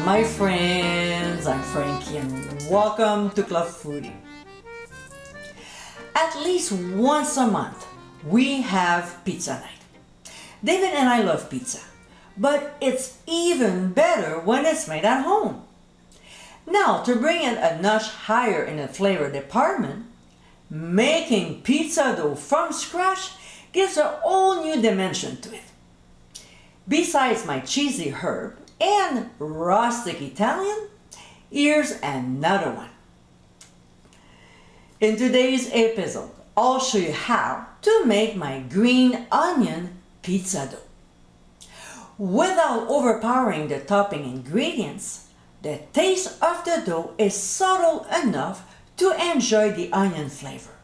my friends, I'm Frankie and welcome to Club Foodie. At least once a month, we have pizza night. David and I love pizza, but it's even better when it's made at home. Now, to bring it a notch higher in the flavor department, making pizza dough from scratch gives a whole new dimension to it. Besides my cheesy herb and rustic Italian, here's another one. In today's episode, I'll show you how to make my green onion pizza dough. Without overpowering the topping ingredients, the taste of the dough is subtle enough to enjoy the onion flavor.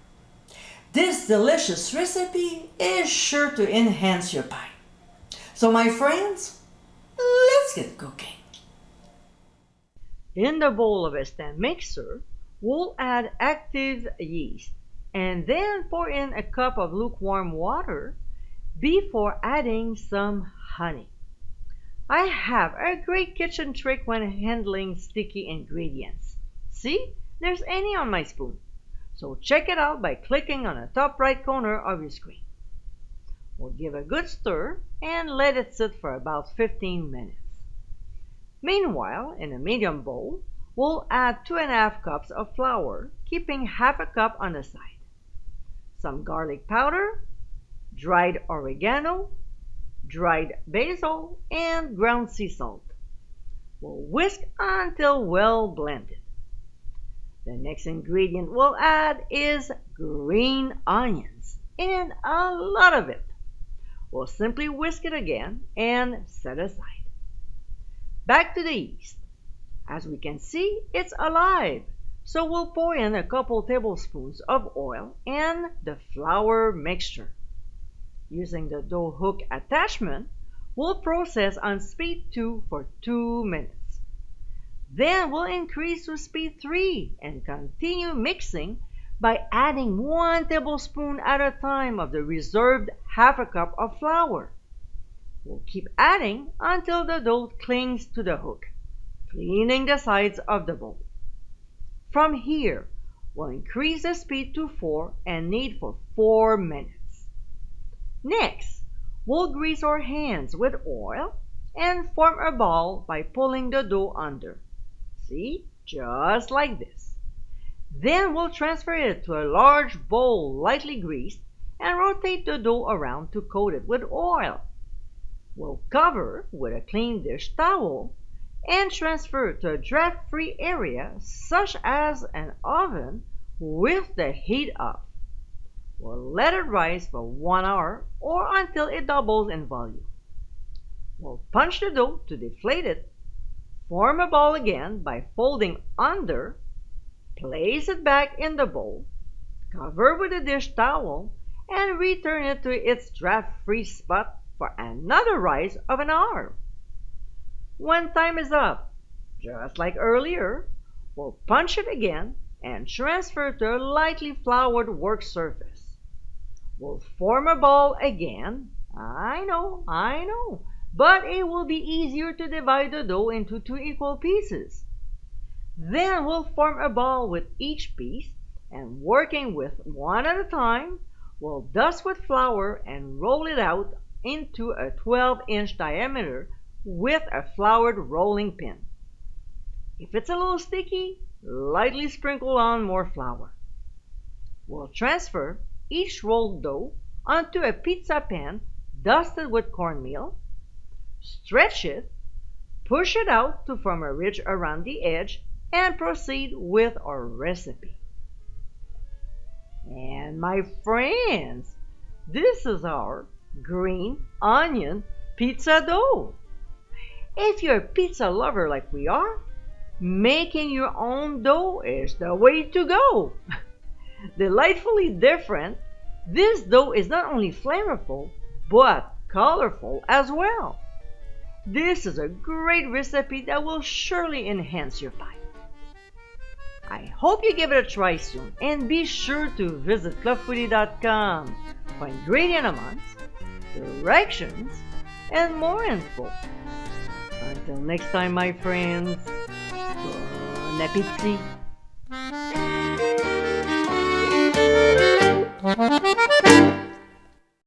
This delicious recipe is sure to enhance your pie. So my friends, let's get cooking. In the bowl of a stand mixer, we'll add active yeast and then pour in a cup of lukewarm water before adding some honey. I have a great kitchen trick when handling sticky ingredients. See, there's any on my spoon. So check it out by clicking on the top right corner of your screen. We'll give a good stir and let it sit for about 15 minutes. Meanwhile, in a medium bowl, we'll add 2.5 cups of flour, keeping half a cup on the side. Some garlic powder, dried oregano, dried basil, and ground sea salt. We'll whisk until well blended. The next ingredient we'll add is green onions, and a lot of it. We'll simply whisk it again and set aside. Back to the yeast. As we can see, it's alive, so we'll pour in a couple tablespoons of oil and the flour mixture. Using the dough hook attachment, we'll process on speed 2 for 2 minutes. Then we'll increase to speed 3 and continue mixing by adding 1 tablespoon at a time of the reserved half a cup of flour. We'll keep adding until the dough clings to the hook, cleaning the sides of the bowl. From here, we'll increase the speed to 4 and knead for 4 minutes. Next, we'll grease our hands with oil and form a ball by pulling the dough under. See? Just like this. Then we'll transfer it to a large bowl lightly greased and rotate the dough around to coat it with oil. We'll cover with a clean dish towel and transfer to a draft-free area such as an oven with the heat up. We'll let it rise for 1 hour or until it doubles in volume. We'll punch the dough to deflate it, form a ball again by folding under, place it back in the bowl, cover with a dish towel, and return it to its draft-free spot for another rise of an hour. When time is up, just like earlier, we'll punch it again and transfer to a lightly floured work surface. We'll form a ball again. I know, but it will be easier to divide the dough into 2 equal pieces. Then we'll form a ball with each piece and working with one at a time, we'll dust with flour and roll it out into a 12-inch diameter with a floured rolling pin. If it's a little sticky, lightly sprinkle on more flour. We'll transfer each rolled dough onto a pizza pan dusted with cornmeal, stretch it, push it out to form a ridge around the edge, and proceed with our recipe. And my friends, this is our green onion pizza dough. If you're a pizza lover like we are, making your own dough is the way to go. Delightfully different, this dough is not only flavorful, but colorful as well. This is a great recipe that will surely enhance your pie. I hope you give it a try soon, and be sure to visit clubfoodie.com for ingredient amounts, directions, and more info. Until next time, my friends, bon appétit!